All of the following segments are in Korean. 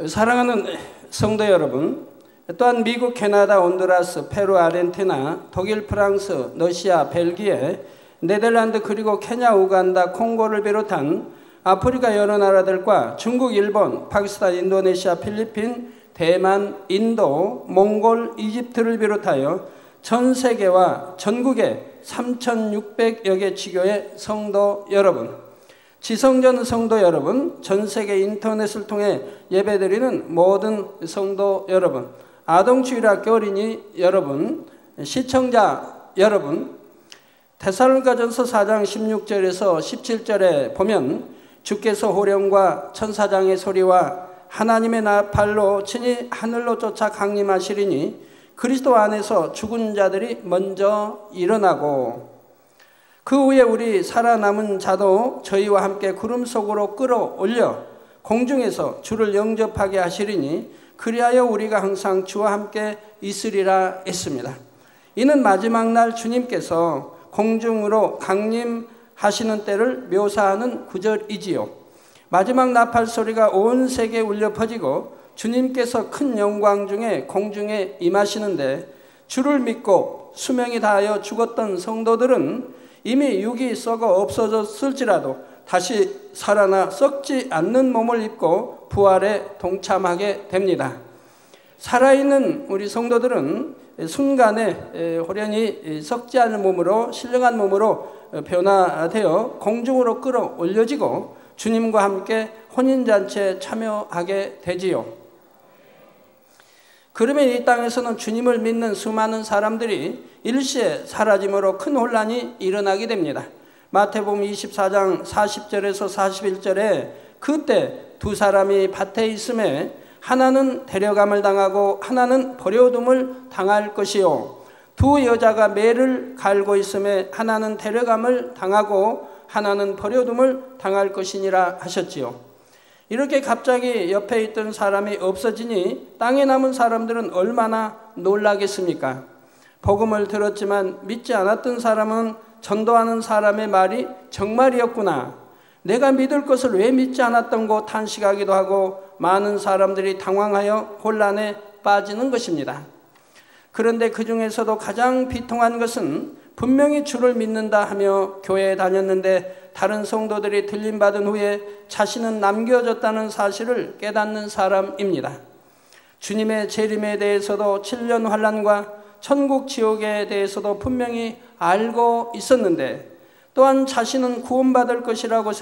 사랑하는 성도 여러분, 또한 미국, 캐나다, 온두라스, 페루, 아르헨티나, 독일, 프랑스, 러시아, 벨기에, 네덜란드, 그리고 케냐, 우간다, 콩고를 비롯한 아프리카 여러 나라들과 중국, 일본, 파키스탄, 인도네시아, 필리핀, 대만, 인도, 몽골, 이집트를 비롯하여 전 세계와 전국의 3,600여 개 지교의 성도 여러분, 지성전 성도 여러분, 전 세계 인터넷을 통해 예배드리는 모든 성도 여러분, 아동주일학교 어린이 여러분, 시청자 여러분, 데살로니가전서 4장 16절에서 17절에 보면 주께서 호령과 천사장의 소리와 하나님의 나팔로 친히 하늘로 쫓아 강림하시리니 그리스도 안에서 죽은 자들이 먼저 일어나고 그 후에 우리 살아남은 자도 저희와 함께 구름 속으로 끌어올려 공중에서 주를 영접하게 하시리니 그리하여 우리가 항상 주와 함께 있으리라 했습니다. 이는 마지막 날 주님께서 공중으로 강림하시는 때를 묘사하는 구절이지요. 마지막 나팔 소리가 온 세계에 울려 퍼지고 주님께서 큰 영광 중에 공중에 임하시는데 주를 믿고 수명이 다하여 죽었던 성도들은 이미 육이 썩어 없어졌을지라도 다시 살아나 썩지 않는 몸을 입고 부활에 동참하게 됩니다. 살아있는 우리 성도들은 순간에 호련히 썩지 않은 몸으로, 신령한 몸으로 변화되어 공중으로 끌어올려지고 주님과 함께 혼인잔치에 참여하게 되지요. 그러면 이 땅에서는 주님을 믿는 수많은 사람들이 일시에 사라짐으로 큰 혼란이 일어나게 됩니다. 마태복음 24장 40절에서 41절에 그때 두 사람이 밭에 있음에 하나는 데려감을 당하고 하나는 버려둠을 당할 것이요, 두 여자가 매를 갈고 있음에 하나는 데려감을 당하고 하나는 버려둠을 당할 것이니라 하셨지요. 이렇게 갑자기 옆에 있던 사람이 없어지니 땅에 남은 사람들은 얼마나 놀라겠습니까? 복음을 들었지만 믿지 않았던 사람은 전도하는 사람의 말이 정말이었구나, 내가 믿을 것을 왜 믿지 않았던고 탄식하기도 하고 많은 사람들이 당황하여 혼란에 빠지는 것입니다. 그런데 그 중에서도 가장 비통한 것은 분명히 주를 믿는다 하며 교회에 다녔는데 다른 성도들이 들림받은 후에 자신은 남겨졌다는 사실을 깨닫는 사람입니다. 주님의 재림에 대해서도 7년 환난과 천국 지옥에 대해서도 분명히 알고 있었는데 또한 자신은 구원받을 것이라고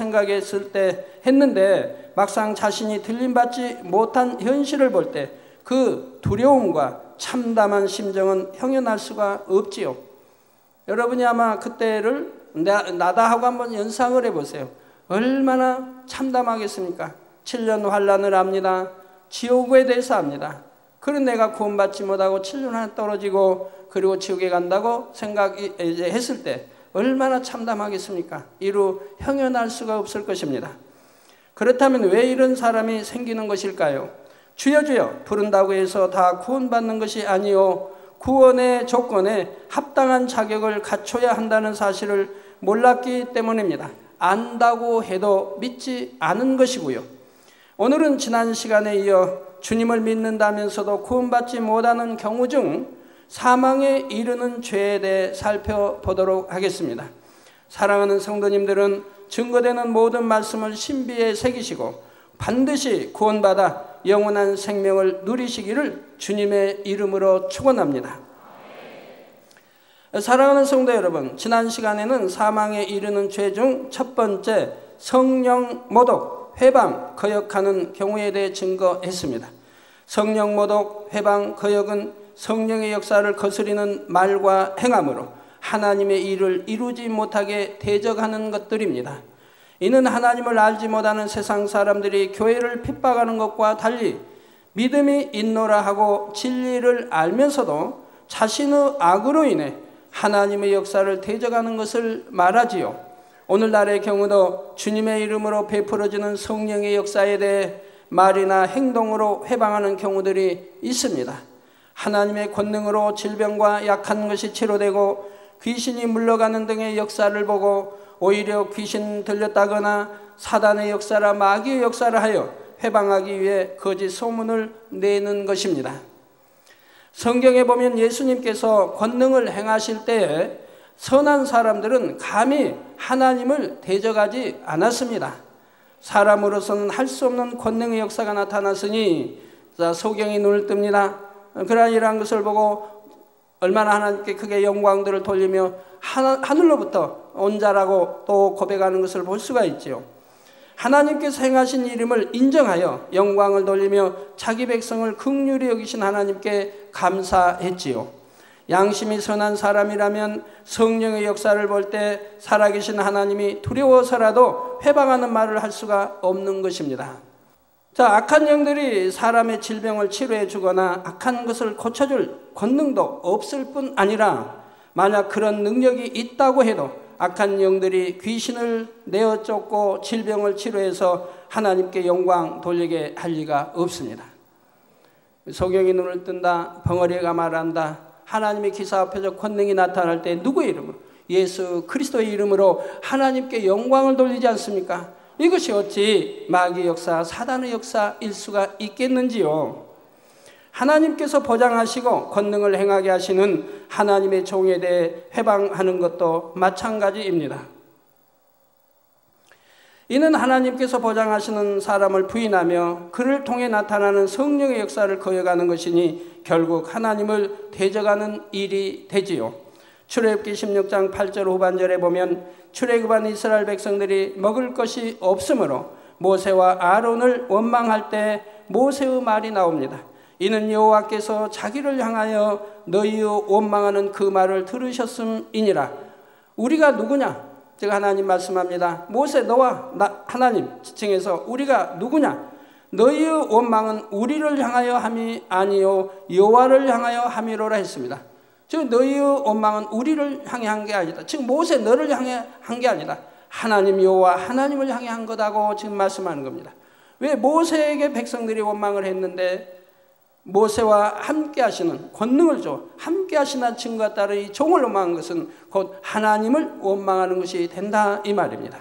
했는데 막상 자신이 들림받지 못한 현실을 볼 때 그 두려움과 참담한 심정은 형연할 수가 없지요. 여러분이 아마 그때를 나다 하고 한번 연상을 해보세요. 얼마나 참담하겠습니까? 7년 환난을 압니다. 지옥에 대해서 압니다. 그런 내가 구원받지 못하고 7년 안에 떨어지고 그리고 지옥에 간다고 생각했을 때 얼마나 참담하겠습니까? 이루 형연할 수가 없을 것입니다. 그렇다면 왜 이런 사람이 생기는 것일까요? 주여 주여 부른다고 해서 다 구원받는 것이 아니요, 구원의 조건에 합당한 자격을 갖춰야 한다는 사실을 몰랐기 때문입니다. 안다고 해도 믿지 않은 것이고요. 오늘은 지난 시간에 이어 주님을 믿는다면서도 구원받지 못하는 경우 중 사망에 이르는 죄에 대해 살펴보도록 하겠습니다. 사랑하는 성도님들은 증거되는 모든 말씀을 신비에 새기시고 반드시 구원받아 영원한 생명을 누리시기를 주님의 이름으로 축원합니다. 사랑하는 성도 여러분, 지난 시간에는 사망에 이르는 죄 중 첫 번째 성령 모독, 회방, 거역하는 경우에 대해 증거했습니다. 성령 모독, 회방, 거역은 성령의 역사를 거스리는 말과 행함으로 하나님의 일을 이루지 못하게 대적하는 것들입니다. 이는 하나님을 알지 못하는 세상 사람들이 교회를 핍박하는 것과 달리 믿음이 있노라 하고 진리를 알면서도 자신의 악으로 인해 하나님의 역사를 대적하는 것을 말하지요. 오늘날의 경우도 주님의 이름으로 베풀어지는 성령의 역사에 대해 말이나 행동으로 회방하는 경우들이 있습니다. 하나님의 권능으로 질병과 약한 것이 치료되고 귀신이 물러가는 등의 역사를 보고 오히려 귀신 들렸다거나 사단의 역사라 마귀의 역사를 하여 회방하기 위해 거짓 소문을 내는 것입니다. 성경에 보면 예수님께서 권능을 행하실 때에 선한 사람들은 감히 하나님을 대적하지 않았습니다. 사람으로서는 할 수 없는 권능의 역사가 나타났으니 소경이 눈을 뜹니다. 그러나 이러한 것을 보고 얼마나 하나님께 크게 영광들을 돌리며 하늘로부터 온 자라고 또 고백하는 것을 볼 수가 있지요. 하나님께서 행하신 이름을 인정하여 영광을 돌리며 자기 백성을 긍휼히 여기신 하나님께 감사했지요. 양심이 선한 사람이라면 성령의 역사를 볼 때 살아계신 하나님이 두려워서라도 회방하는 말을 할 수가 없는 것입니다. 자, 악한 영들이 사람의 질병을 치료해 주거나 악한 것을 고쳐줄 권능도 없을 뿐 아니라 만약 그런 능력이 있다고 해도 악한 영들이 귀신을 내어 쫓고 질병을 치료해서 하나님께 영광 돌리게 할 리가 없습니다. 소경이 눈을 뜬다, 벙어리가 말한다, 하나님의 기사 앞에서 권능이 나타날 때 누구의 이름으로? 예수 그리스도의 이름으로 하나님께 영광을 돌리지 않습니까? 이것이 어찌 마귀의 역사, 사단의 역사일 수가 있겠는지요. 하나님께서 보장하시고 권능을 행하게 하시는 하나님의 종에 대해 회방하는 것도 마찬가지입니다. 이는 하나님께서 보장하시는 사람을 부인하며 그를 통해 나타나는 성령의 역사를 거역하는 것이니 결국 하나님을 대적하는 일이 되지요. 출애굽기 16장 8절 후반절에 보면 출애굽한 이스라엘 백성들이 먹을 것이 없으므로 모세와 아론을 원망할 때 모세의 말이 나옵니다. 이는 여호와께서 자기를 향하여 너희의 원망하는 그 말을 들으셨음이니라. 우리가 누구냐? 제가 하나님 말씀합니다. 모세 너와 나 하나님 지칭해서 우리가 누구냐? 너희의 원망은 우리를 향하여 함이 아니요 여호와를 향하여 함이로라 했습니다. 즉 너희의 원망은 우리를 향해 한 게 아니다. 즉 모세 너를 향해 한 게 아니다. 하나님 여호와 하나님을 향해 한 거다고 지금 말씀하는 겁니다. 왜 모세에게 백성들이 원망을 했는데 모세와 함께 하시는 권능을 줘 함께 하시는 증거가 따라 이 종을 원망한 것은 곧 하나님을 원망하는 것이 된다 이 말입니다.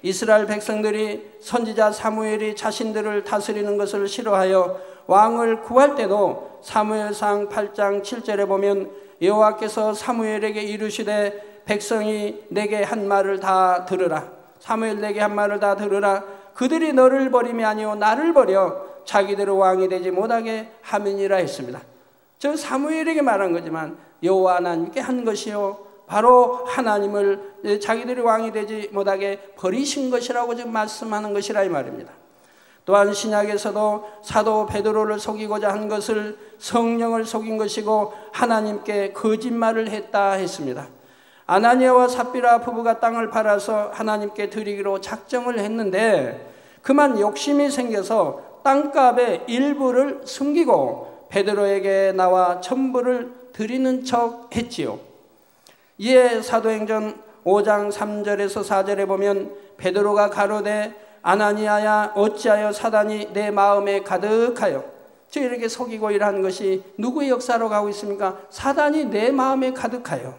이스라엘 백성들이 선지자 사무엘이 자신들을 다스리는 것을 싫어하여 왕을 구할 때도 사무엘상 8장 7절에 보면 여호와께서 사무엘에게 이르시되 백성이 내게 한 말을 다 들으라. 사무엘 내게 한 말을 다 들으라. 그들이 너를 버림이 아니오 나를 버려 자기들의 왕이 되지 못하게 함이니라 했습니다. 저 사무엘에게 말한 거지만 여호와 하나님께 한 것이요 바로 하나님을 자기들이 왕이 되지 못하게 버리신 것이라고 지금 말씀하는 것이라 이 말입니다. 또한 신약에서도 사도 베드로를 속이고자 한 것을 성령을 속인 것이고 하나님께 거짓말을 했다 했습니다. 아나니아와 삽비라 부부가 땅을 팔아서 하나님께 드리기로 작정을 했는데 그만 욕심이 생겨서 땅값의 일부를 숨기고 베드로에게 나와 전부를 드리는 척 했지요. 이에 사도행전 5장 3절에서 4절에 보면 베드로가 가로되 아나니아야 어찌하여 사단이 내 마음에 가득하여 즉 이렇게 속이고 일하는 것이 누구의 역사로 가고 있습니까? 사단이 내 마음에 가득하여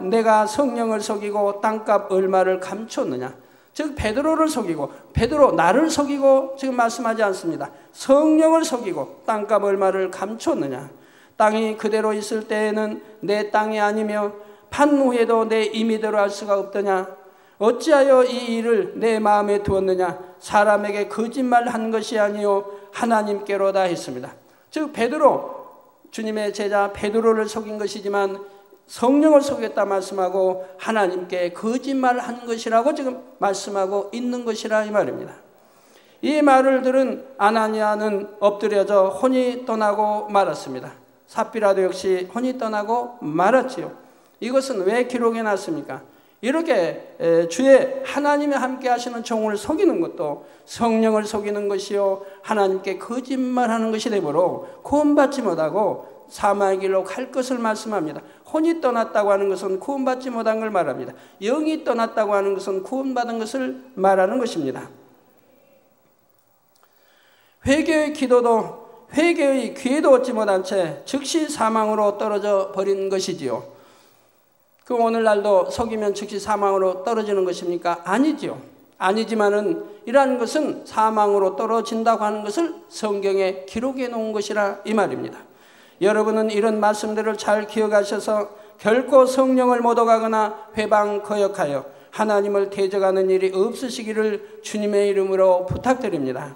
내가 성령을 속이고 땅값 얼마를 감췄느냐. 즉 베드로를 속이고 베드로 나를 속이고 지금 말씀하지 않습니다. 성령을 속이고 땅값 얼마를 감췄느냐. 땅이 그대로 있을 때에는 내 땅이 아니며 판 후에도 내 임의대로 할 수가 없더냐. 어찌하여 이 일을 내 마음에 두었느냐. 사람에게 거짓말한 것이 아니요 하나님께로다 했습니다. 즉 베드로 주님의 제자 베드로를 속인 것이지만 성령을 속였다 말씀하고 하나님께 거짓말한 것이라고 지금 말씀하고 있는 것이라 이 말입니다. 이 말을 들은 아나니아는 엎드려져 혼이 떠나고 말았습니다. 삽비라도 역시 혼이 떠나고 말았지요. 이것은 왜 기록해 놨습니까? 이렇게 주의 하나님이 함께 하시는 종을 속이는 것도 성령을 속이는 것이요 하나님께 거짓말하는 것이 되므로 구원받지 못하고 사망의 길로 갈 것을 말씀합니다. 혼이 떠났다고 하는 것은 구원받지 못한 걸 말합니다. 영이 떠났다고 하는 것은 구원받은 것을 말하는 것입니다. 회개의 기도도 회개의 기회도 얻지 못한 채 즉시 사망으로 떨어져 버린 것이지요. 그 오늘날도 속이면 즉시 사망으로 떨어지는 것입니까? 아니지요. 아니지만은 이러한 것은 사망으로 떨어진다고 하는 것을 성경에 기록해 놓은 것이라 이 말입니다. 여러분은 이런 말씀들을 잘 기억하셔서 결코 성령을 못 얻어가거나 회방 거역하여 하나님을 대적하는 일이 없으시기를 주님의 이름으로 부탁드립니다.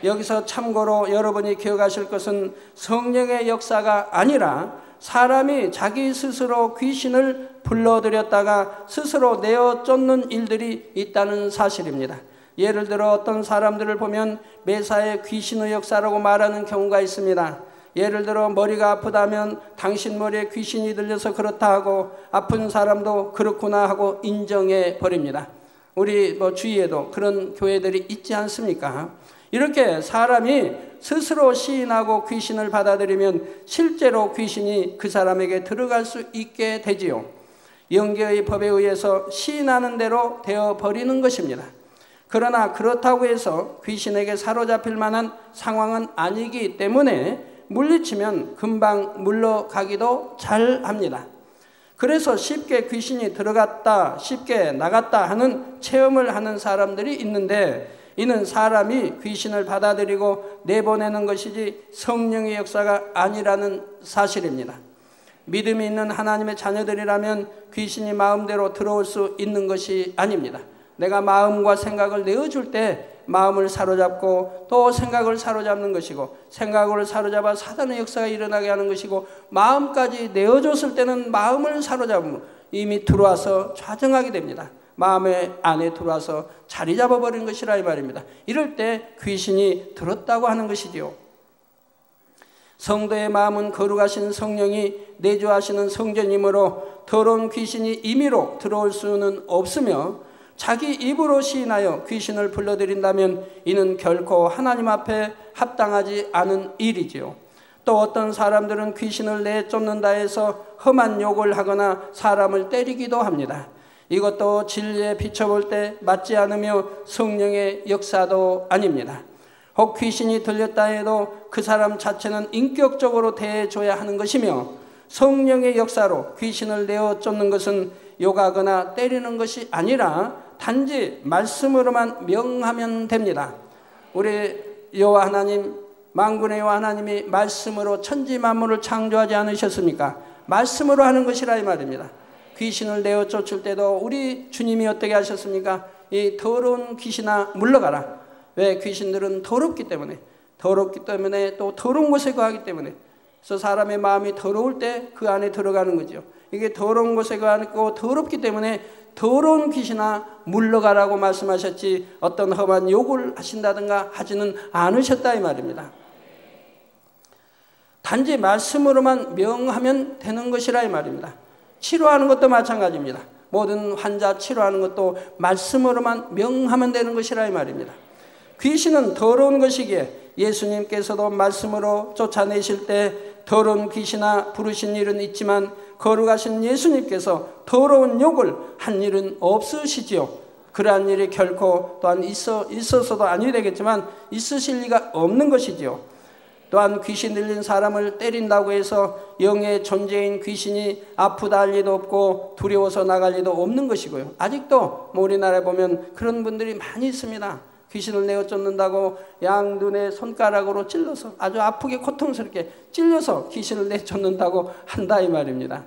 여기서 참고로 여러분이 기억하실 것은 성령의 역사가 아니라 사람이 자기 스스로 귀신을 불러들였다가 스스로 내어 쫓는 일들이 있다는 사실입니다. 예를 들어 어떤 사람들을 보면 매사에 귀신의 역사라고 말하는 경우가 있습니다. 예를 들어 머리가 아프다면 당신 머리에 귀신이 들려서 그렇다 하고 아픈 사람도 그렇구나 하고 인정해 버립니다. 우리 주위에도 그런 교회들이 있지 않습니까? 이렇게 사람이 스스로 시인하고 귀신을 받아들이면 실제로 귀신이 그 사람에게 들어갈 수 있게 되지요. 영계의 법에 의해서 시인하는 대로 되어버리는 것입니다. 그러나 그렇다고 해서 귀신에게 사로잡힐 만한 상황은 아니기 때문에 물리치면 금방 물러가기도 잘합니다. 그래서 쉽게 귀신이 들어갔다 쉽게 나갔다 하는 체험을 하는 사람들이 있는데, 이는 사람이 귀신을 받아들이고 내보내는 것이지 성령의 역사가 아니라는 사실입니다. 믿음이 있는 하나님의 자녀들이라면 귀신이 마음대로 들어올 수 있는 것이 아닙니다. 내가 마음과 생각을 내어줄 때 마음을 사로잡고 또 생각을 사로잡는 것이고, 생각을 사로잡아 사단의 역사가 일어나게 하는 것이고, 마음까지 내어줬을 때는 마음을 사로잡으면 이미 들어와서 좌정하게 됩니다. 마음의 안에 들어와서 자리 잡아버린 것이라 이 말입니다. 이럴 때 귀신이 들었다고 하는 것이지요. 성도의 마음은 거룩하신 성령이 내주하시는 성전이므로 더러운 귀신이 임의로 들어올 수는 없으며, 자기 입으로 시인하여 귀신을 불러들인다면 이는 결코 하나님 앞에 합당하지 않은 일이지요. 또 어떤 사람들은 귀신을 내쫓는다 해서 험한 욕을 하거나 사람을 때리기도 합니다. 이것도 진리에 비춰볼 때 맞지 않으며 성령의 역사도 아닙니다. 혹 귀신이 들렸다 해도 그 사람 자체는 인격적으로 대해줘야 하는 것이며, 성령의 역사로 귀신을 내어 쫓는 것은 욕하거나 때리는 것이 아니라 단지 말씀으로만 명하면 됩니다. 우리 여호와 하나님, 만군의 여호와 하나님이 말씀으로 천지 만물을 창조하지 않으셨습니까? 말씀으로 하는 것이라 이 말입니다. 귀신을 내어 쫓을 때도 우리 주님이 어떻게 하셨습니까? 이 더러운 귀신아 물러가라. 왜? 귀신들은 더럽기 때문에 또 더러운 곳에 거하기 때문에. 그래서 사람의 마음이 더러울 때 그 안에 들어가는 거죠. 이게 더러운 곳에 거하고 더럽기 때문에 더러운 귀신아 물러가라고 말씀하셨지, 어떤 험한 욕을 하신다든가 하지는 않으셨다 이 말입니다. 단지 말씀으로만 명하면 되는 것이라 이 말입니다. 치료하는 것도 마찬가지입니다. 모든 환자 치료하는 것도 말씀으로만 명하면 되는 것이라 이 말입니다. 귀신은 더러운 것이기에 예수님께서도 말씀으로 쫓아내실 때 더러운 귀신아 부르신 일은 있지만 거룩하신 예수님께서 더러운 욕을 한 일은 없으시지요. 그러한 일이 결코 또한 있어서도 아니 되겠지만 있으실 리가 없는 것이지요. 또한 귀신 들린 사람을 때린다고 해서 영의 존재인 귀신이 아프다 할 리도 없고 두려워서 나갈 리도 없는 것이고요. 아직도 우리나라에 보면 그런 분들이 많이 있습니다. 귀신을 내어 쫓는다고 양눈에 손가락으로 찔러서 아주 아프게 고통스럽게 찔려서 귀신을 내쫓는다고 한다 이 말입니다.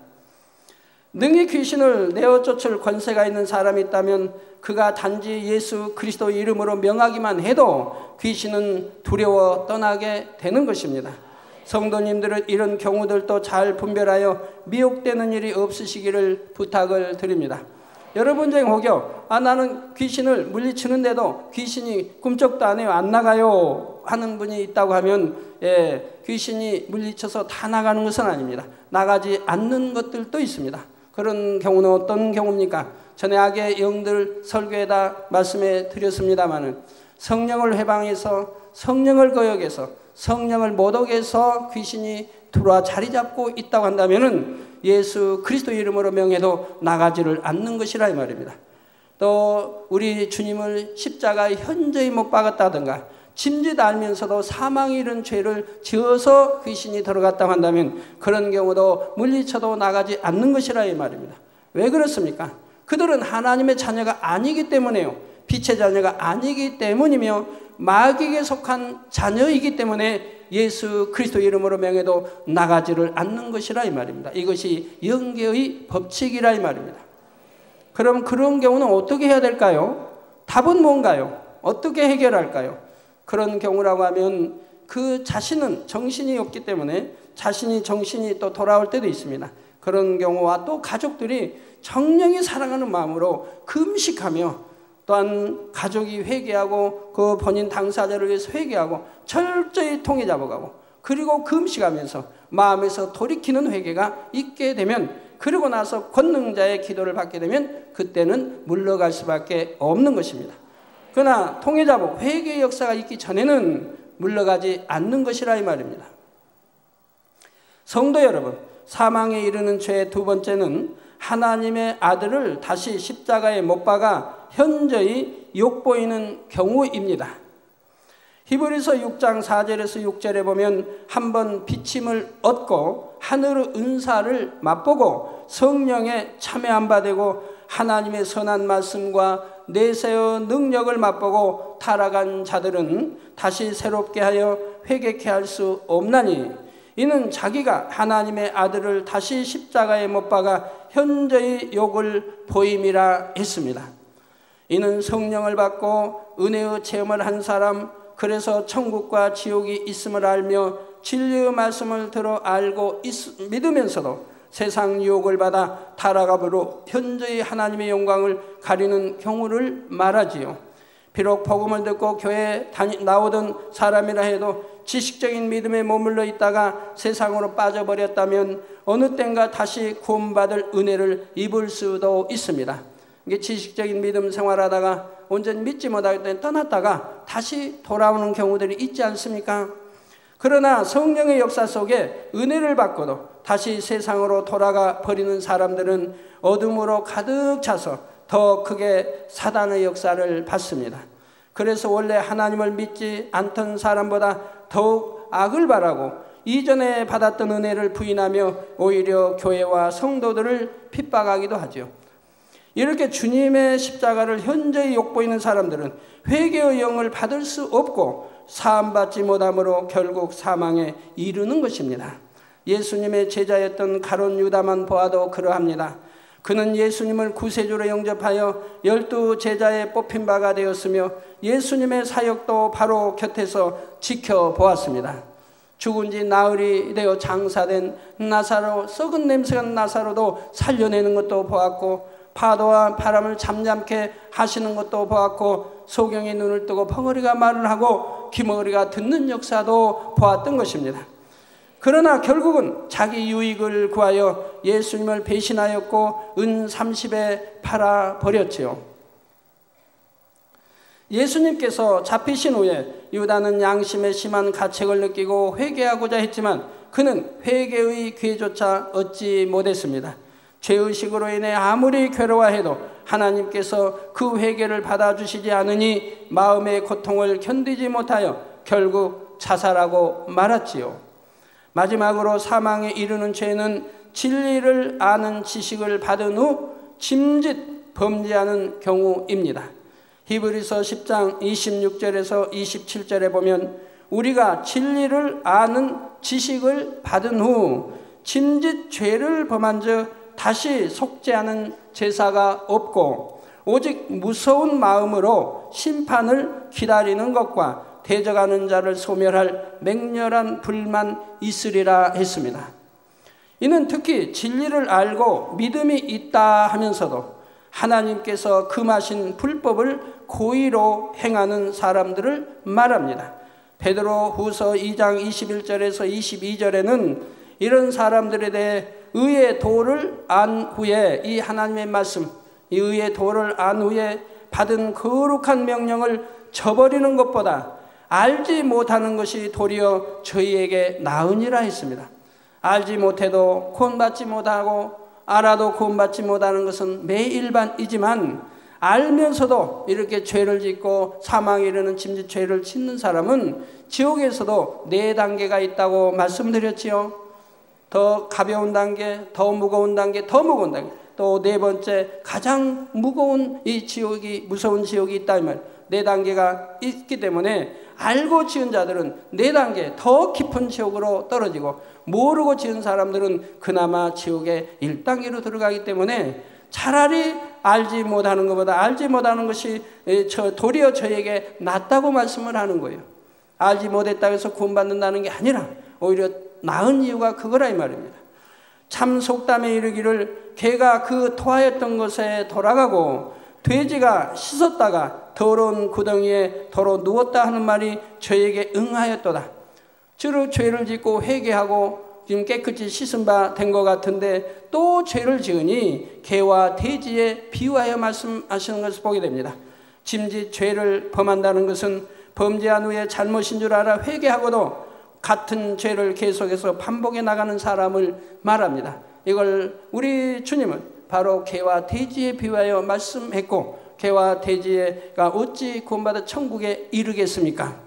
능히 귀신을 내어 쫓을 권세가 있는 사람이 있다면 그가 단지 예수 그리스도 이름으로 명하기만 해도 귀신은 두려워 떠나게 되는 것입니다. 성도님들은 이런 경우들도 잘 분별하여 미혹되는 일이 없으시기를 부탁을 드립니다. 여러분 중에 혹여 나는 귀신을 물리치는데도 귀신이 꿈쩍도 안 해요, 안 나가요 하는 분이 있다고 하면 귀신이 물리쳐서 다 나가는 것은 아닙니다. 나가지 않는 것들도 있습니다. 그런 경우는 어떤 경우입니까? 전에 악의 영들 설교에다 말씀해 드렸습니다마는 성령을 회방해서 성령을 거역해서 성령을 못 오게 해서 귀신이 들어와 자리 잡고 있다고 한다면은 예수 그리스도 이름으로 명해도 나가지를 않는 것이라 이 말입니다. 또 우리 주님을 십자가에 현저히 못 박았다든가 짐짓 알면서도 사망이 이른 죄를 지어서 귀신이 들어갔다고 한다면 그런 경우도 물리쳐도 나가지 않는 것이라 이 말입니다. 왜 그렇습니까? 그들은 하나님의 자녀가 아니기 때문에요. 빛의 자녀가 아니기 때문이며 마귀에게 속한 자녀이기 때문에 예수 그리스도 이름으로 명해도 나가지를 않는 것이라 이 말입니다. 이것이 영계의 법칙이라 이 말입니다. 그럼 그런 경우는 어떻게 해야 될까요? 답은 뭔가요? 어떻게 해결할까요? 그런 경우라고 하면 그 자신은 정신이 없기 때문에 자신이 정신이 또 돌아올 때도 있습니다. 그런 경우와 또 가족들이 정령이 사랑하는 마음으로 금식하며 또한 가족이 회개하고 그 본인 당사자를 위해서 회개하고 철저히 통해 잡아가고 그리고 금식하면서 마음에서 돌이키는 회개가 있게 되면 그리고 나서 권능자의 기도를 받게 되면 그때는 물러갈 수밖에 없는 것입니다. 그러나 통해 잡고 회개의 역사가 있기 전에는 물러가지 않는 것이라 이 말입니다. 성도 여러분, 사망에 이르는 죄의 두 번째는 하나님의 아들을 다시 십자가에 못 박아 현저히 욕보이는 경우입니다. 히브리서 6장 4절에서 6절에 보면 한번 비침을 얻고 하늘의 은사를 맛보고 성령에 참여한 바 되고 하나님의 선한 말씀과 내세의 능력을 맛보고 타락한 자들은 다시 새롭게 하여 회개케 할 수 없나니 이는 자기가 하나님의 아들을 다시 십자가에 못 박아 현저히 욕을 보임이라 했습니다. 이는 성령을 받고 은혜의 체험을 한 사람, 그래서 천국과 지옥이 있음을 알며 진리의 말씀을 들어 알고 믿으면서도 세상 유혹을 받아 타락함으로 현저히 하나님의 영광을 가리는 경우를 말하지요. 비록 복음을 듣고 교회에 나오던 사람이라 해도 지식적인 믿음에 머물러 있다가 세상으로 빠져버렸다면 어느 땐가 다시 구원받을 은혜를 입을 수도 있습니다. 이게 지식적인 믿음 생활하다가 온전히 믿지 못하기 때문에 떠났다가 다시 돌아오는 경우들이 있지 않습니까? 그러나 성령의 역사 속에 은혜를 받고도 다시 세상으로 돌아가 버리는 사람들은 어둠으로 가득 차서 더 크게 사단의 역사를 받습니다. 그래서 원래 하나님을 믿지 않던 사람보다 더욱 악을 바라고 이전에 받았던 은혜를 부인하며 오히려 교회와 성도들을 핍박하기도 하죠. 이렇게 주님의 십자가를 현저히 욕보이는 사람들은 회개의 영을 받을 수 없고 사함받지 못함으로 결국 사망에 이르는 것입니다. 예수님의 제자였던 가룟 유다만 보아도 그러합니다. 그는 예수님을 구세주로 영접하여 12 제자에 뽑힌 바가 되었으며 예수님의 사역도 바로 곁에서 지켜보았습니다. 죽은 지 나흘이 되어 장사된 나사로, 썩은 냄새가 난 나사로도 살려내는 것도 보았고 파도와 바람을 잠잠케 하시는 것도 보았고 소경이 눈을 뜨고 벙어리가 말을 하고 기머리가 듣는 역사도 보았던 것입니다. 그러나 결국은 자기 유익을 구하여 예수님을 배신하였고 은 30에 팔아버렸지요. 예수님께서 잡히신 후에 유다는 양심의 심한 가책을 느끼고 회개하고자 했지만 그는 회개의 기회조차 얻지 못했습니다. 죄의식으로 인해 아무리 괴로워해도 하나님께서 그 회개를 받아주시지 않으니 마음의 고통을 견디지 못하여 결국 자살하고 말았지요. 마지막으로 사망에 이르는 죄는 진리를 아는 지식을 받은 후 짐짓 범죄하는 경우입니다. 히브리서 10장 26절에서 27절에 보면 우리가 진리를 아는 지식을 받은 후 짐짓 죄를 범한 즉 다시 속죄하는 제사가 없고 오직 무서운 마음으로 심판을 기다리는 것과 대적하는 자를 소멸할 맹렬한 불만 있으리라 했습니다. 이는 특히 진리를 알고 믿음이 있다 하면서도 하나님께서 금하신 불법을 고의로 행하는 사람들을 말합니다. 베드로 후서 2장 21절에서 22절에는 이런 사람들에 대해 의의 도를 안 후에 이 하나님의 말씀, 이 의의 도를 안 후에 받은 거룩한 명령을 저버리는 것보다 알지 못하는 것이 도리어 저희에게 나으니라 했습니다. 알지 못해도 구원받지 못하고 알아도 구원받지 못하는 것은 매일반이지만 알면서도 이렇게 죄를 짓고 사망에 이르는 짐짓 죄를 짓는 사람은 지옥에서도 4단계가 있다고 말씀드렸지요. 더 가벼운 단계, 더 무거운 단계, 더 무거운 단계. 또 네 번째 가장 무거운 이 지옥이 무서운 지옥이 있다 이 말. 네 단계가 있기 때문에 알고 지은 자들은 네 단계 더 깊은 지옥으로 떨어지고 모르고 지은 사람들은 그나마 지옥의 1단계로 들어가기 때문에 차라리 알지 못하는 것보다 알지 못하는 것이 도리어 저에게 낫다고 말씀을 하는 거예요. 알지 못했다고 해서 구원받는다는 게 아니라 오히려 나은 이유가 그거라 이 말입니다. 참 속담에 이르기를 개가 그 토하였던 것에 돌아가고 돼지가 씻었다가 더러운 구덩이에 더러 누웠다 하는 말이 저에게 응하였도다. 주로 죄를 짓고 회개하고 지금 깨끗이 씻은 바 된 것 같은데 또 죄를 지으니 개와 돼지에 비유하여 말씀하시는 것을 보게 됩니다. 짐짓 죄를 범한다는 것은 범죄한 후에 잘못인 줄 알아 회개하고도 같은 죄를 계속해서 반복해 나가는 사람을 말합니다. 이걸 우리 주님은 바로 개와 돼지에 비유하여 말씀했고 개와 돼지가 어찌 구원받아 천국에 이르겠습니까?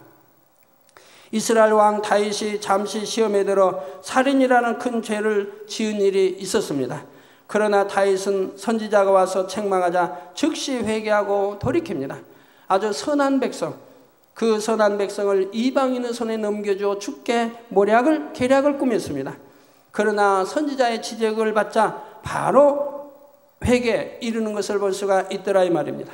이스라엘 왕 다윗이 잠시 시험에 들어 살인이라는 큰 죄를 지은 일이 있었습니다. 그러나 다윗은 선지자가 와서 책망하자 즉시 회개하고 돌이킵니다. 아주 선한 백성, 그 선한 백성을 이방인의 손에 넘겨주어 죽게 계략을 꾸몄습니다. 그러나 선지자의 지적을 받자 바로 회개에 이르는 것을 볼 수가 있더라 이 말입니다.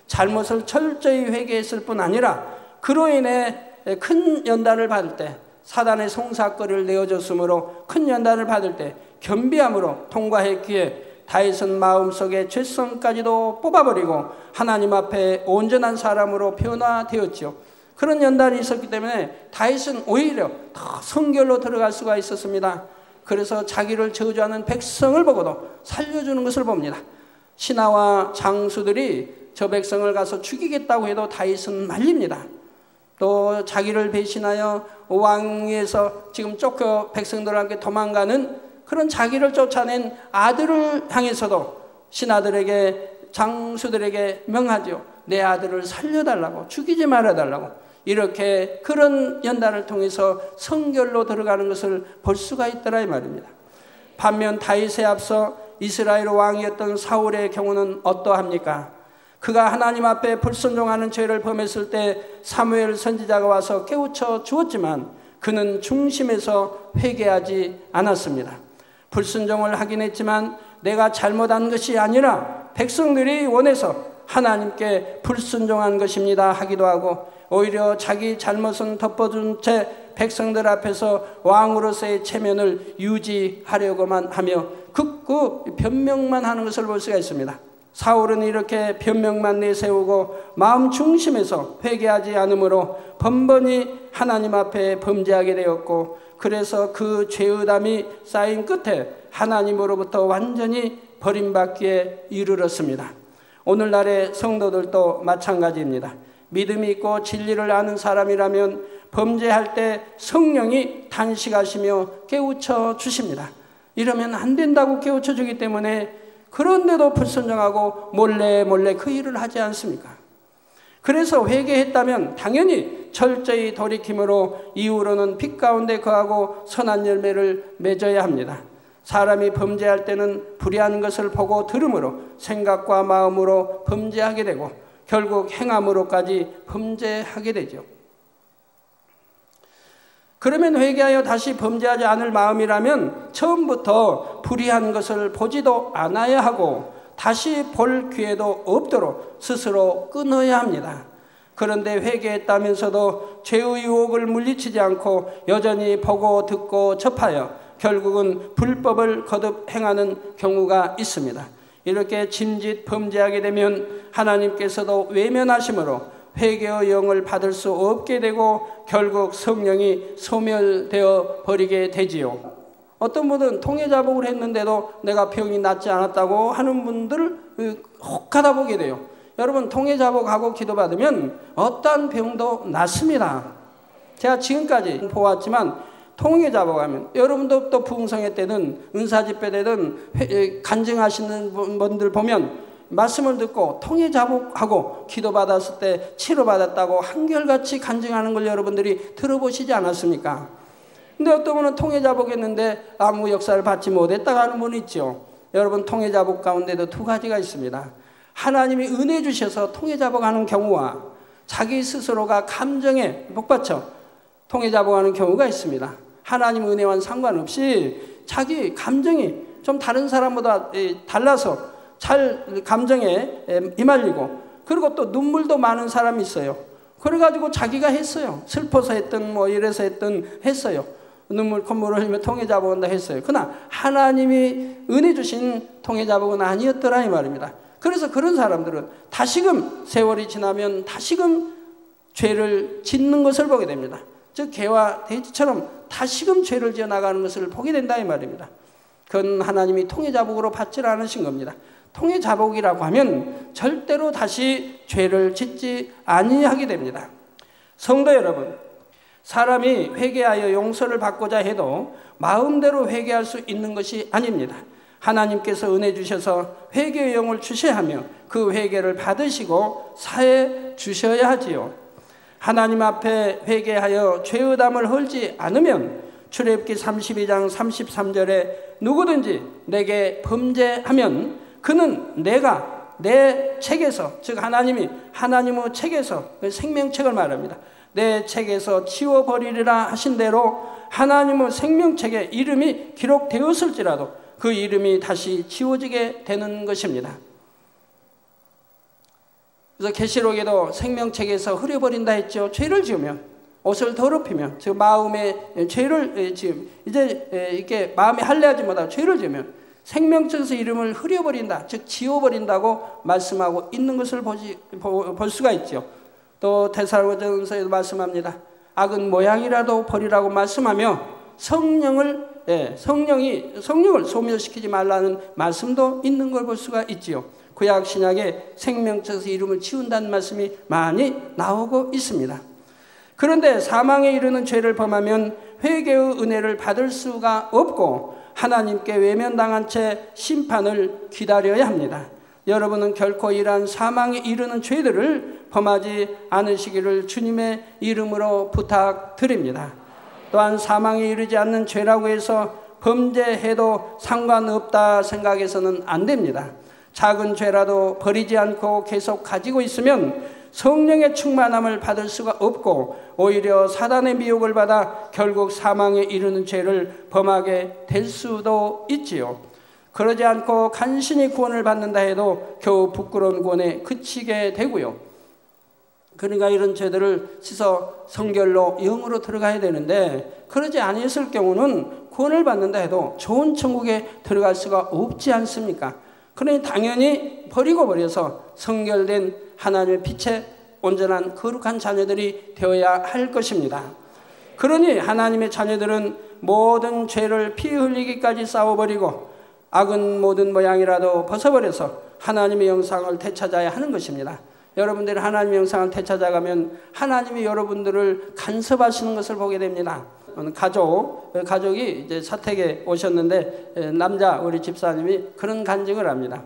잘못을 철저히 회개했을 뿐 아니라 그로 인해 큰 연단을 받을 때 사단의 송사거리를 내어줬으므로 큰 연단을 받을 때 겸비함으로 통과했기에 다윗은 마음속에 죄성까지도 뽑아버리고 하나님 앞에 온전한 사람으로 변화되었지요. 그런 연단이 있었기 때문에 다윗은 오히려 더 성결로 들어갈 수가 있었습니다. 그래서 자기를 저주하는 백성을 보고도 살려주는 것을 봅니다. 신하와 장수들이 저 백성을 가서 죽이겠다고 해도 다윗은 말립니다. 또 자기를 배신하여 왕위에서 지금 쫓겨 백성들과 함께 도망가는 그런 자기를 쫓아낸 아들을 향해서도 신하들에게 장수들에게 명하죠. 내 아들을 살려달라고, 죽이지 말아달라고. 이렇게 그런 연단을 통해서 성결로 들어가는 것을 볼 수가 있더라 이 말입니다. 반면 다윗에 앞서 이스라엘 왕이었던 사울의 경우는 어떠합니까? 그가 하나님 앞에 불순종하는 죄를 범했을 때 사무엘 선지자가 와서 깨우쳐 주었지만 그는 중심에서 회개하지 않았습니다. 불순종을 하긴 했지만 내가 잘못한 것이 아니라 백성들이 원해서 하나님께 불순종한 것입니다 하기도 하고 오히려 자기 잘못은 덮어준 채 백성들 앞에서 왕으로서의 체면을 유지하려고만 하며 극구 변명만 하는 것을 볼 수가 있습니다. 사울은 이렇게 변명만 내세우고 마음 중심에서 회개하지 않으므로 번번이 하나님 앞에 범죄하게 되었고 그래서 그 죄의담이 쌓인 끝에 하나님으로부터 완전히 버림받기에 이르렀습니다. 오늘날의 성도들도 마찬가지입니다. 믿음이 있고 진리를 아는 사람이라면 범죄할 때 성령이 단식하시며 깨우쳐 주십니다. 이러면 안 된다고 깨우쳐 주기 때문에 그런데도 불순종하고 몰래 그 일을 하지 않습니까? 그래서 회개했다면 당연히 철저히 돌이킴으로 이후로는 빛 가운데 거하고 선한 열매를 맺어야 합니다. 사람이 범죄할 때는 불의한 것을 보고 들음으로 생각과 마음으로 범죄하게 되고 결국 행함으로까지 범죄하게 되죠. 그러면 회개하여 다시 범죄하지 않을 마음이라면 처음부터 불의한 것을 보지도 않아야 하고 다시 볼 기회도 없도록 스스로 끊어야 합니다. 그런데 회개했다면서도 죄의 유혹을 물리치지 않고 여전히 보고 듣고 접하여 결국은 불법을 거듭 행하는 경우가 있습니다. 이렇게 짐짓 범죄하게 되면 하나님께서도 외면하심으로 회개의 영을 받을 수 없게 되고 결국 성령이 소멸되어 버리게 되지요. 어떤 분은 통해자복을 했는데도 내가 병이 낫지 않았다고 하는 분들을 혹하다 보게 돼요. 여러분 통해자복하고 기도받으면 어떠한 병도 낫습니다. 제가 지금까지 보았지만 통해자복하면 여러분도 또 부흥성회 때든 은사집회 때든 간증하시는 분들 보면 말씀을 듣고 통해자복하고 기도받았을 때 치료받았다고 한결같이 간증하는 걸 여러분들이 들어보시지 않았습니까? 근데 어떤 분은 통해자복했는데 아무 역사를 받지 못했다고 하는 분이 있죠. 여러분, 통해자복 가운데도 두 가지가 있습니다. 하나님이 은혜 주셔서 통해자복하는 경우와 자기 스스로가 감정에 복받쳐 통해자복하는 경우가 있습니다. 하나님 은혜와는 상관없이 자기 감정이 좀 다른 사람보다 달라서 잘 감정에 휘말리고, 그리고 또 눈물도 많은 사람이 있어요. 그래가지고 자기가 했어요. 슬퍼서 했든 뭐 이래서 했든 했어요. 눈물 콧물을 흘리며 통해자복한다 했어요. 그러나 하나님이 은혜 주신 통해자복은 아니었더라 이 말입니다. 그래서 그런 사람들은 다시금 세월이 지나면 다시금 죄를 짓는 것을 보게 됩니다. 즉 개와 돼지처럼 다시금 죄를 지어 나가는 것을 보게 된다 이 말입니다. 그건 하나님이 통해자복으로 받지 않으신 겁니다. 통해자복이라고 하면 절대로 다시 죄를 짓지 아니하게 됩니다. 성도 여러분, 사람이 회개하여 용서를 받고자 해도 마음대로 회개할 수 있는 것이 아닙니다. 하나님께서 은혜 주셔서 회개의 영을 주셔야 하며 그 회개를 받으시고 사해 주셔야 하지요. 하나님 앞에 회개하여 죄의담을 헐지 않으면 출애굽기 32장 33절에 누구든지 내게 범죄하면 그는 내가 내 책에서, 즉 하나님의 책에서, 생명책을 말합니다. 내 책에서 지워버리리라 하신 대로 하나님의 생명책에 이름이 기록되었을지라도 그 이름이 다시 지워지게 되는 것입니다. 그래서 계시록에도 생명책에서 흐려버린다 했죠. 죄를 지으면, 옷을 더럽히면, 즉 마음에 죄를 지금 이제 이렇게 마음에 할례하지 못하고 죄를 지으면 생명책에서 이름을 흐려버린다, 즉 지워버린다고 말씀하고 있는 것을 볼 수가 있죠. 또 데살로니가전서에도 말씀합니다. 악은 모양이라도 버리라고 말씀하며 성령을 소멸시키지 말라는 말씀도 있는 걸 볼 수가 있지요. 구약 신약에 생명책에서 이름을 지운다는 말씀이 많이 나오고 있습니다. 그런데 사망에 이르는 죄를 범하면 회개의 은혜를 받을 수가 없고 하나님께 외면당한 채 심판을 기다려야 합니다. 여러분은 결코 이러한 사망에 이르는 죄들을 범하지 않으시기를 주님의 이름으로 부탁드립니다. 또한 사망에 이르지 않는 죄라고 해서 범죄해도 상관없다 생각해서는 안 됩니다. 작은 죄라도 버리지 않고 계속 가지고 있으면 성령의 충만함을 받을 수가 없고 오히려 사단의 미혹을 받아 결국 사망에 이르는 죄를 범하게 될 수도 있지요. 그러지 않고 간신히 구원을 받는다 해도 겨우 부끄러운 구원에 그치게 되고요. 그러니까 이런 죄들을 씻어 성결로 영으로 들어가야 되는데 그러지 아니했을 경우는 구원을 받는다 해도 좋은 천국에 들어갈 수가 없지 않습니까? 그러니 당연히 버려서 성결된 하나님의 빛에 온전한 거룩한 자녀들이 되어야 할 것입니다. 그러니 하나님의 자녀들은 모든 죄를 피 흘리기까지 싸워버리고 악은 모든 모양이라도 벗어버려서 하나님의 영상을 되찾아야 하는 것입니다. 여러분들이 하나님의 영상을 되찾아가면 하나님이 여러분들을 간섭하시는 것을 보게 됩니다. 가족이 이제 사택에 오셨는데 남자 우리 집사님이 그런 간증을 합니다.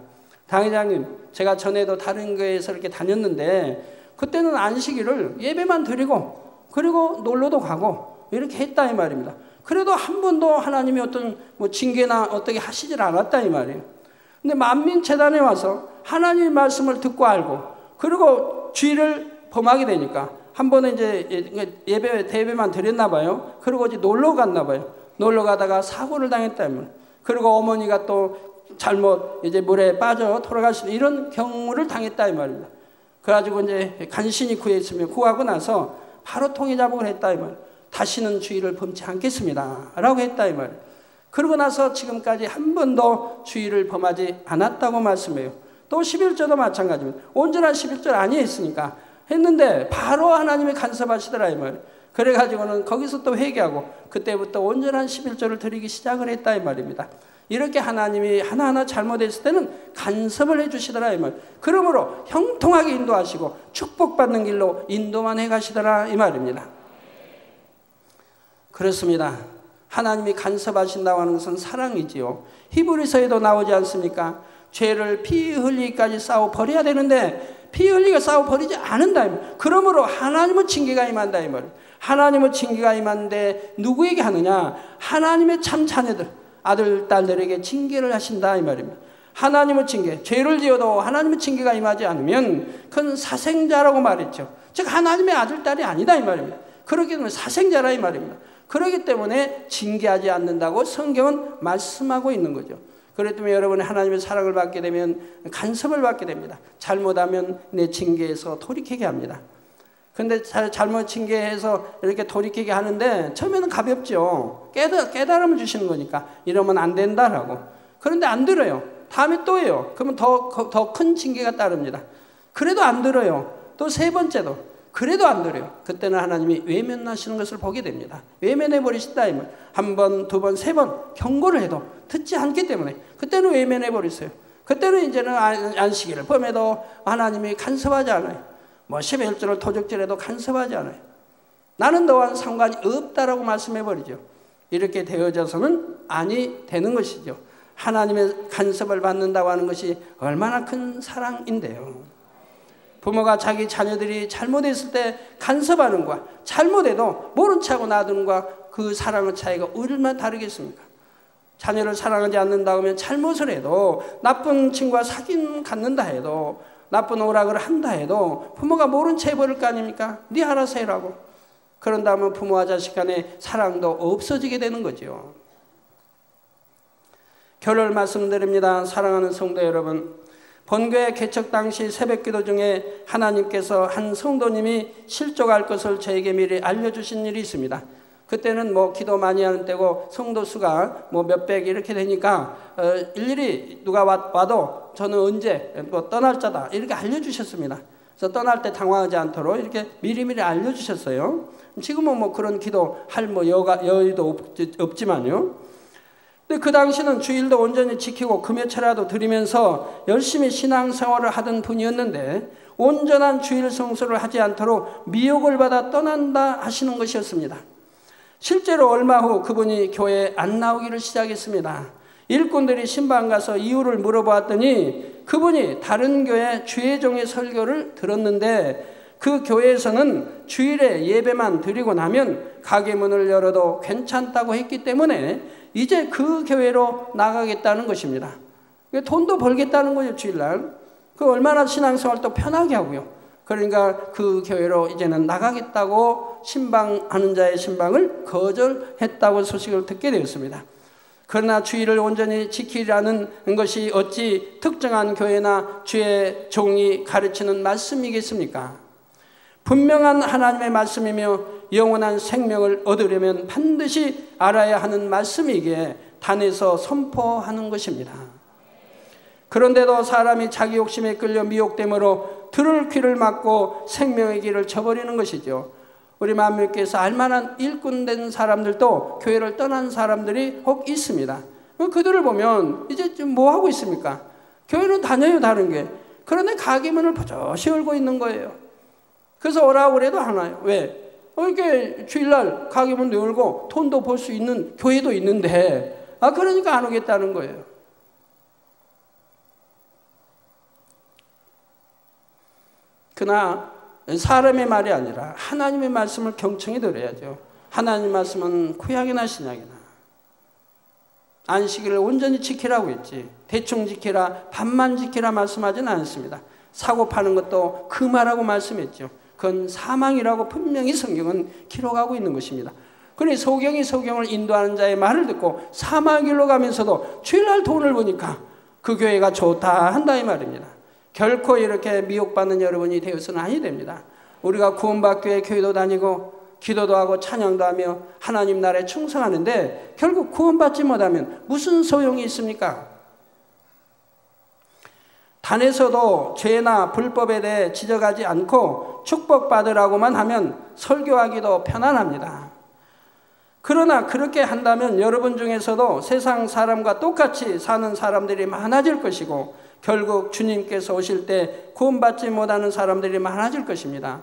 당회장님, 제가 전에도 다른 교회에서 이렇게 다녔는데 그때는 안식일을 예배만 드리고 그리고 놀러도 가고 이렇게 했다 이 말입니다. 그래도 한 번도 하나님이 어떤 징계나 어떻게 하시질 않았다 이 말이에요. 근데 만민재단에 와서 하나님의 말씀을 듣고 알고 그리고 주의를 범하게 되니까 한 번은 이제 대배만 드렸나 봐요. 그리고 이제 놀러 갔나 봐요. 놀러 가다가 사고를 당했다 이 말이에요. 그리고 어머니가 또 잘못 이제 물에 빠져 돌아갈 수 있는 이런 경우를 당했다 이 말입니다. 그래가지고 이제 간신히 구했으며 구하고 나서 바로 통해자복을 했다 이 말. 다시는 주의를 범치 않겠습니다 라고 했다 이 말. 그러고 나서 지금까지 한 번도 주의를 범하지 않았다고 말씀해요. 또 11조도 마찬가지입니다. 온전한 11조 아니했으니까 했는데 바로 하나님이 간섭하시더라 이 말. 그래가지고는 거기서 또 회개하고 그때부터 온전한 11조를 드리기 시작을 했다 이 말입니다. 이렇게 하나님이 하나하나 잘못했을 때는 간섭을 해주시더라 이 말. 그러므로 형통하게 인도하시고 축복받는 길로 인도만 해가시더라 이 말입니다. 그렇습니다. 하나님이 간섭하신다고 하는 것은 사랑이지요. 히브리서에도 나오지 않습니까? 죄를 피 흘리기까지 싸워 버려야 되는데 피 흘리게 싸워 버리지 않는다. 그러므로 하나님은 징계가 임한다 이 말. 하나님은 징계가 임한데 누구에게 하느냐? 하나님의 참 자녀들, 아들, 딸들에게 징계를 하신다 이 말입니다. 하나님의 징계, 죄를 지어도 하나님의 징계가 임하지 않으면 그건 사생자라고 말했죠. 즉 하나님의 아들, 딸이 아니다 이 말입니다. 그렇기 때문에 사생자라 이 말입니다. 그렇기 때문에 징계하지 않는다고 성경은 말씀하고 있는 거죠. 그렇기 때문에 여러분이 하나님의 사랑을 받게 되면 간섭을 받게 됩니다. 잘못하면 내 징계에서 돌이키게 합니다. 근데 잘못 징계해서 이렇게 돌이키게 하는데 처음에는 가볍죠. 깨달음을 주시는 거니까 이러면 안 된다라고. 그런데 안 들어요. 다음에 또 해요. 그러면 더 큰 징계가 따릅니다. 그래도 안 들어요. 또 세 번째도 그래도 안 들어요. 그때는 하나님이 외면하시는 것을 보게 됩니다. 외면해 버리신다 이 말. 한 번, 두 번, 세 번 경고를 해도 듣지 않기 때문에 그때는 외면해 버리세요. 그때는 이제는 안식일을 범해도 하나님이 간섭하지 않아요. 뭐 11조를 도적질해도 간섭하지 않아요. 나는 너와는 상관이 없다라고 말씀해 버리죠. 이렇게 되어져서는 아니 되는 것이죠. 하나님의 간섭을 받는다고 하는 것이 얼마나 큰 사랑인데요. 부모가 자기 자녀들이 잘못했을 때 간섭하는 것과 잘못해도 모른 척하고 놔두는 것과 그 사랑의 차이가 얼마나 다르겠습니까? 자녀를 사랑하지 않는다 하면 잘못을 해도 나쁜 친구와 사귐 갖는다 해도 나쁜 오락을 한다 해도 부모가 모른 채 해버릴 거 아닙니까? 네 알아서 해라고. 그런다면 부모와 자식 간의 사랑도 없어지게 되는 거죠. 결론을 말씀드립니다. 사랑하는 성도 여러분, 본교회 개척 당시 새벽기도 중에 하나님께서 한 성도님이 실족할 것을 저에게 미리 알려주신 일이 있습니다. 그때는 뭐 기도 많이 하는 때고 성도 수가 뭐 몇백 이렇게 되니까 일일이 누가 와도 저는 언제 뭐 떠날 자다 이렇게 알려주셨습니다. 그래서 떠날 때 당황하지 않도록 이렇게 미리미리 알려주셨어요. 지금은 뭐 그런 기도 할 뭐 여유도 없지만요. 근데 그 당시는 주일도 온전히 지키고 금요철야도 드리면서 열심히 신앙생활을 하던 분이었는데 온전한 주일 성수를 하지 않도록 미혹을 받아 떠난다 하시는 것이었습니다. 실제로 얼마 후 그분이 교회에 안 나오기를 시작했습니다. 일꾼들이 신방 가서 이유를 물어보았더니 그분이 다른 교회 주회종의 설교를 들었는데 그 교회에서는 주일에 예배만 드리고 나면 가게 문을 열어도 괜찮다고 했기 때문에 이제 그 교회로 나가겠다는 것입니다. 돈도 벌겠다는 거죠, 주일날. 그 얼마나 신앙생활도 편하게 하고요. 그러니까 그 교회로 이제는 나가겠다고 신방하는 자의 신방을 거절했다고 소식을 듣게 되었습니다. 그러나 주일을 온전히 지키라는 것이 어찌 특정한 교회나 주의 종이 가르치는 말씀이겠습니까? 분명한 하나님의 말씀이며 영원한 생명을 얻으려면 반드시 알아야 하는 말씀이기에 단에서 선포하는 것입니다. 그런데도 사람이 자기 욕심에 끌려 미혹됨으로 들을 귀를 막고 생명의 길을 저버리는 것이죠. 우리 만민교회에서 알만한 일꾼된 사람들도 교회를 떠난 사람들이 혹 있습니다. 그들을 보면 이제 좀 뭐 하고 있습니까? 교회는 다녀요, 다른 게. 그런데 가게 문을 버젓이 열고 있는 거예요. 그래서 오라고 그래도 안 와요. 왜? 이렇게 주일날 가게 문 열고 돈도 벌 수 있는 교회도 있는데 그러니까 안 오겠다는 거예요. 그러나 사람의 말이 아니라 하나님의 말씀을 경청히 들어야죠. 하나님의 말씀은 구약이나 신약이나 안식일을 온전히 지키라고 했지 대충 지키라 반만 지키라 말씀하지는 않습니다. 사고 파는 것도 금하라고 말씀했죠. 그건 사망이라고 분명히 성경은 기록하고 있는 것입니다. 그러니 소경이 소경을 인도하는 자의 말을 듣고 사망의 길로 가면서도 주일날 돈을 버니까 그 교회가 좋다 한다 이 말입니다. 결코 이렇게 미혹받는 여러분이 되어서는 아니 됩니다. 우리가 구원받기 교회도 다니고 기도도 하고 찬양도 하며 하나님 나라에 충성하는데 결국 구원받지 못하면 무슨 소용이 있습니까? 단에서도 죄나 불법에 대해 지적하지 않고 축복받으라고만 하면 설교하기도 편안합니다. 그러나 그렇게 한다면 여러분 중에서도 세상 사람과 똑같이 사는 사람들이 많아질 것이고 결국 주님께서 오실 때 구원받지 못하는 사람들이 많아질 것입니다.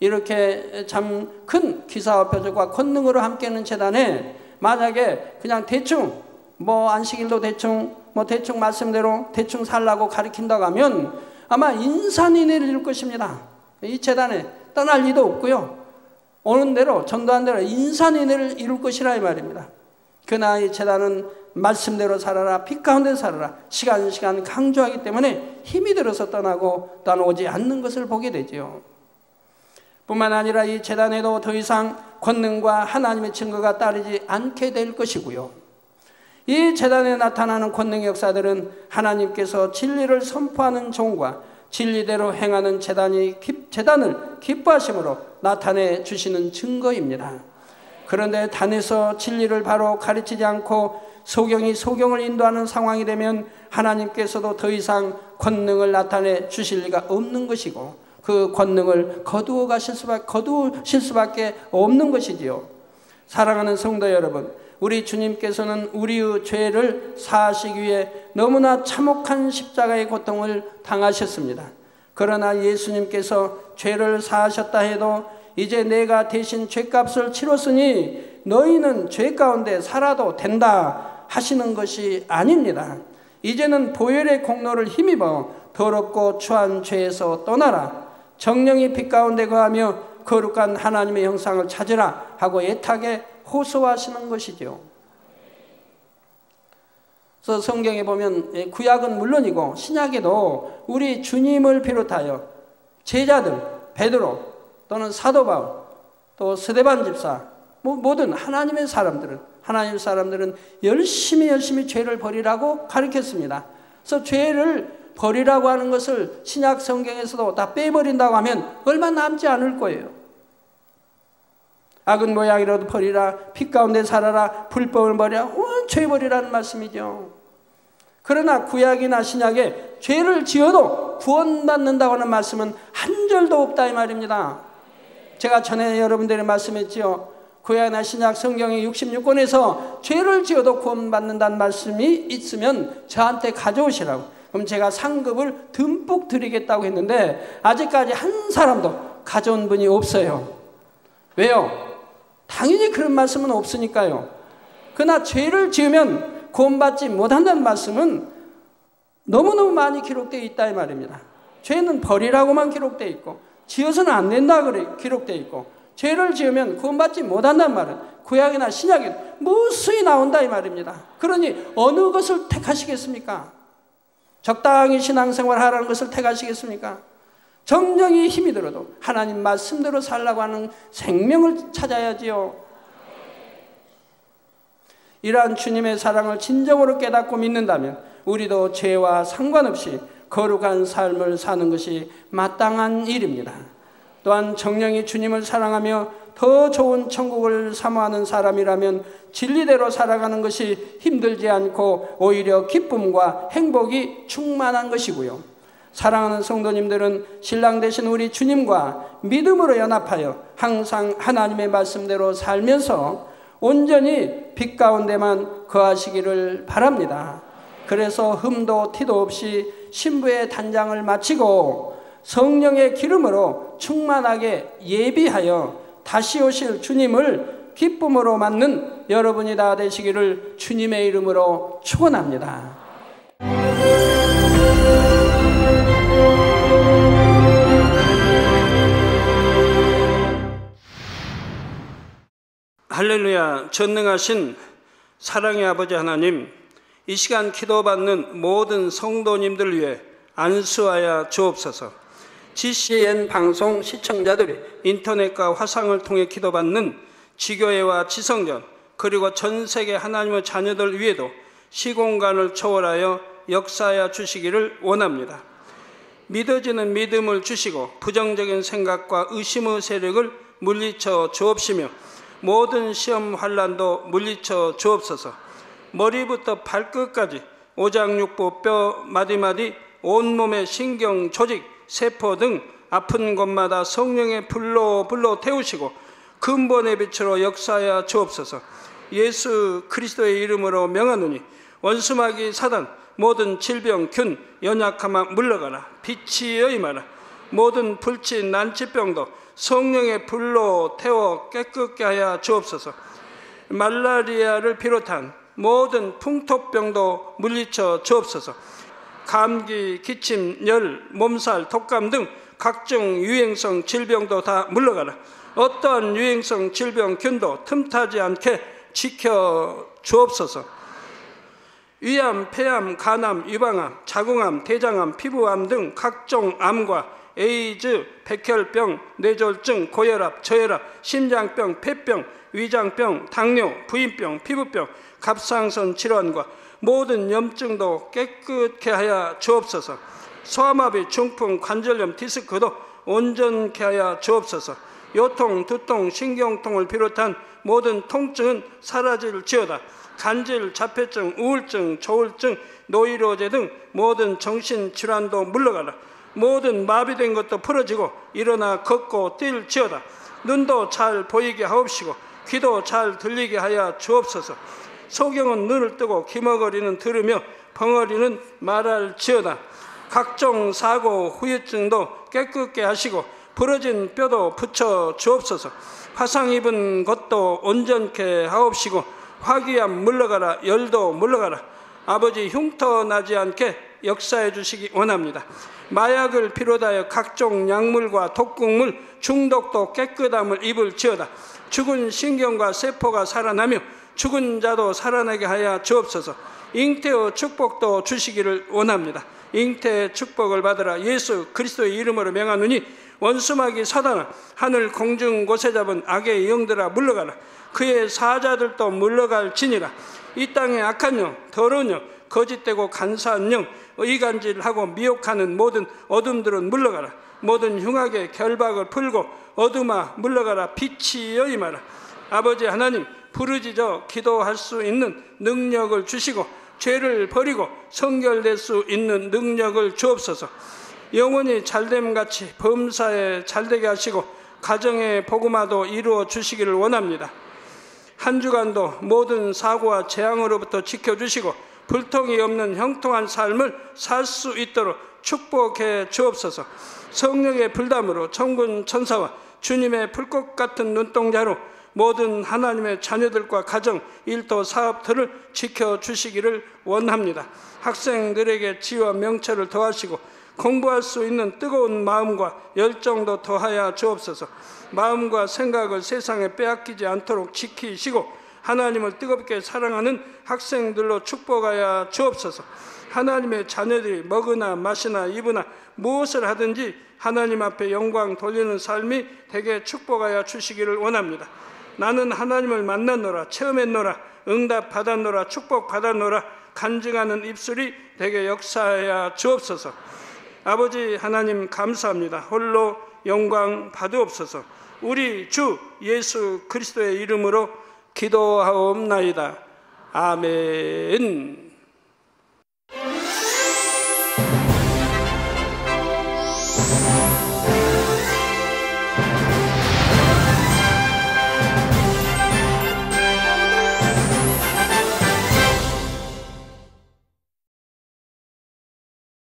이렇게 참 큰 기사와 표적과 권능으로 함께하는 재단에 만약에 그냥 대충 뭐 안식일도 대충 말씀대로 대충 살라고 가르친다고 하면 아마 인산인해를 이룰 것입니다. 이 재단에 떠날 리도 없고요. 오는 대로 전도한 대로 인산인해를 이룰 것이라 이 말입니다. 그러나 이 제단은 말씀대로 살아라, 빛 가운데 살아라, 시간 강조하기 때문에 힘이 들어서 떠나고 또한 오지 않는 것을 보게 되지요. 뿐만 아니라 이 제단에도 더 이상 권능과 하나님의 증거가 따르지 않게 될 것이고요. 이 제단에 나타나는 권능의 역사들은 하나님께서 진리를 선포하는 종과 진리대로 행하는 제단을 기뻐하심으로 나타내 주시는 증거입니다. 그런데 단에서 진리를 바로 가르치지 않고 소경이 소경을 인도하는 상황이 되면 하나님께서도 더 이상 권능을 나타내 주실 리가 없는 것이고 그 권능을 거두실 수밖에 없는 것이지요. 사랑하는 성도 여러분, 우리 주님께서는 우리의 죄를 사하시기 위해 너무나 참혹한 십자가의 고통을 당하셨습니다. 그러나 예수님께서 죄를 사하셨다 해도 이제 내가 대신 죄값을 치렀으니 너희는 죄 가운데 살아도 된다 하시는 것이 아닙니다. 이제는 보혈의 공로를 힘입어 더럽고 추한 죄에서 떠나라, 정령이 빛 가운데 거하며 거룩한 하나님의 형상을 찾으라 하고 애타게 호소하시는 것이죠. 그래서 성경에 보면 구약은 물론이고 신약에도 우리 주님을 비롯하여 제자들, 베드로 또는 사도 바울, 또 스데반 집사, 모든 하나님 사람들은 열심히 죄를 버리라고 가르쳤습니다. 그래서 죄를 버리라고 하는 것을 신약 성경에서도 다 빼버린다고 하면 얼마 남지 않을 거예요. 악은 모양이라도 버리라, 빛 가운데 살아라, 불법을 버리라, 죄 버리라는 말씀이죠. 그러나 구약이나 신약에 죄를 지어도 구원받는다고 하는 말씀은 한 절도 없다 이 말입니다. 제가 전에 여러분들이 말씀했지요. 구약이나 신약 성경의 66권에서 죄를 지어도 구원받는다는 말씀이 있으면 저한테 가져오시라고. 그럼 제가 상급을 듬뿍 드리겠다고 했는데 아직까지 한 사람도 가져온 분이 없어요. 왜요? 당연히 그런 말씀은 없으니까요. 그러나 죄를 지으면 구원받지 못한다는 말씀은 너무너무 많이 기록되어 있다 이 말입니다. 죄는 버리라고만 기록되어 있고 지어서는 안 된다 그래 기록되어 있고 죄를 지으면 구원받지 못한다는 말은 구약이나 신약에 무수히 나온다 이 말입니다. 그러니 어느 것을 택하시겠습니까? 적당히 신앙생활 하라는 것을 택하시겠습니까? 정령이 힘이 들어도 하나님 말씀대로 살라고 하는 생명을 찾아야지요. 이러한 주님의 사랑을 진정으로 깨닫고 믿는다면 우리도 죄와 상관없이 거룩한 삶을 사는 것이 마땅한 일입니다. 또한 정령이 주님을 사랑하며 더 좋은 천국을 사모하는 사람이라면 진리대로 살아가는 것이 힘들지 않고 오히려 기쁨과 행복이 충만한 것이고요. 사랑하는 성도님들은 신랑 되신 우리 주님과 믿음으로 연합하여 항상 하나님의 말씀대로 살면서 온전히 빛 가운데만 거하시기를 바랍니다. 그래서 흠도 티도 없이 신부의 단장을 마치고 성령의 기름으로 충만하게 예비하여 다시 오실 주님을 기쁨으로 맞는 여러분이 다 되시기를 주님의 이름으로 축원합니다. 할렐루야. 전능하신 사랑의 아버지 하나님, 이 시간 기도받는 모든 성도님들 위해 안수하여 주옵소서. GCN 방송 시청자들이 인터넷과 화상을 통해 기도받는 지교회와 지성전 그리고 전 세계 하나님의 자녀들 위에도 시공간을 초월하여 역사하여 주시기를 원합니다. 믿어지는 믿음을 주시고 부정적인 생각과 의심의 세력을 물리쳐 주옵시며 모든 시험 환난도 물리쳐 주옵소서. 머리부터 발끝까지 오장육부 뼈 마디마디 온몸의 신경 조직 세포 등 아픈 곳마다 성령의 불로 태우시고 근본의 빛으로 역사하여 주옵소서. 예수 그리스도의 이름으로 명하노니 원수마귀 사단 모든 질병 균 연약함아 물러가라. 빛이 임하라. 모든 불치 난치병도 성령의 불로 태워 깨끗게 하여 주옵소서. 말라리아를 비롯한 모든 풍토병도 물리쳐 주옵소서. 감기, 기침, 열, 몸살, 독감 등 각종 유행성 질병도 다 물러가라. 어떠한 유행성 질병 균도 틈타지 않게 지켜 주옵소서. 위암, 폐암, 간암, 유방암, 자궁암, 대장암, 피부암 등 각종 암과 에이즈, 백혈병, 뇌졸중, 고혈압, 저혈압, 심장병, 폐병, 위장병, 당뇨, 부인병, 피부병, 갑상선 질환과 모든 염증도 깨끗게 하여 주옵소서. 소아마비, 중풍, 관절염, 디스크도 온전케 하여 주옵소서. 요통, 두통, 신경통을 비롯한 모든 통증은 사라질지어다. 간질, 자폐증, 우울증, 조울증, 노이로제 등 모든 정신질환도 물러가라. 모든 마비된 것도 풀어지고 일어나 걷고 뛸지어다. 눈도 잘 보이게 하옵시고 귀도 잘 들리게 하여 주옵소서. 소경은 눈을 뜨고 기머거리는 들으며 벙어리는 말할지어다. 각종 사고, 후유증도 깨끗게 하시고 부러진 뼈도 붙여 주옵소서. 화상 입은 것도 온전케 하옵시고 화기암 물러가라. 열도 물러가라. 아버지 흉터 나지 않게 역사해 주시기 원합니다. 마약을 비롯하여 각종 약물과 독극물 중독도 깨끗함을 입을지어다. 죽은 신경과 세포가 살아나며 죽은 자도 살아나게 하여 주옵소서. 잉태의 축복도 주시기를 원합니다. 잉태의 축복을 받으라. 예수 그리스도의 이름으로 명하노니 원수마귀 사단아, 하늘 공중 곳에 잡은 악의 영들아 물러가라. 그의 사자들도 물러갈지니라. 이 땅의 악한 영, 더러운 영, 거짓되고 간사한 영, 의간질하고 미혹하는 모든 어둠들은 물러가라. 모든 흉악의 결박을 풀고 어둠아 물러가라. 빛이여 임하라. 아버지 하나님, 부르짖어 기도할 수 있는 능력을 주시고 죄를 버리고 성결될 수 있는 능력을 주옵소서. 영원히 잘됨같이 범사에 잘되게 하시고 가정의 복음화도 이루어 주시기를 원합니다. 한 주간도 모든 사고와 재앙으로부터 지켜주시고 불통이 없는 형통한 삶을 살 수 있도록 축복해 주옵소서. 성령의 불담으로 천군 천사와 주님의 불꽃 같은 눈동자로 모든 하나님의 자녀들과 가정, 일도, 사업들을 지켜주시기를 원합니다. 학생들에게 지혜와 명철을 더하시고 공부할 수 있는 뜨거운 마음과 열정도 더하여 주옵소서. 마음과 생각을 세상에 빼앗기지 않도록 지키시고 하나님을 뜨겁게 사랑하는 학생들로 축복하여 주옵소서. 하나님의 자녀들이 먹으나 마시나 입으나 무엇을 하든지 하나님 앞에 영광 돌리는 삶이 되게 축복하여 주시기를 원합니다. 나는 하나님을 만났노라, 체험했노라, 응답 받았노라, 축복 받았노라 간증하는 입술이 되게 역사하여 주옵소서. 아버지 하나님 감사합니다. 홀로 영광 받으옵소서. 우리 주 예수 그리스도의 이름으로 기도하옵나이다. 아멘.